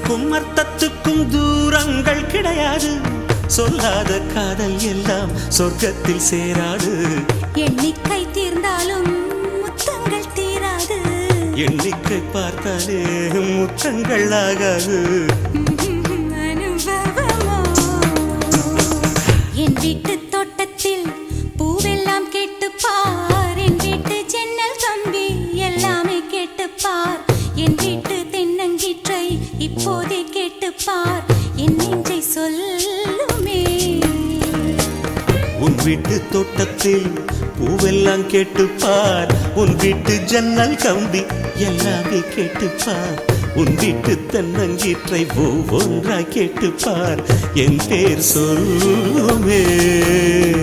அர்த்தத்துக்கும் அர்த்தத்துக்கும் தூரங்கள் கிடையாது. சொல்லாத காதல் எல்லாம் சொர்க்கத்தில் சேராது. எண்ணிக்கை தீர்ந்தாலும் முத்தங்கள் தீராது. எண்ணிக்கை பார்த்தாலே முத்தங்கள் ஆகாது. அனுபவமோ என் வீட்டு தோட்டத்தில் பூவெல்லாம் கேட்டுப்பார். என் வீட்டு ஜன்னல் கம்பி எல்லாமே கேட்டுப்பார். என் வீட்டு தென்னங்கீற்றை இப்போதே கேட்டுப்பார். என் நெஞ்சை சொல்லுமே. உன் வீட்டு தோட்டத்தில் பூவெல்லாம் கேட்டுப்பார். உன் வீட்டு ஜன்னல் கம்பி எல்லாமே கேட்டுப்பார். உன் வீட்டு தென்னங்கீற்றை ஒவ்வொன்றாய் கேட்டுப்பார். என் பேர் சொல்லுமே.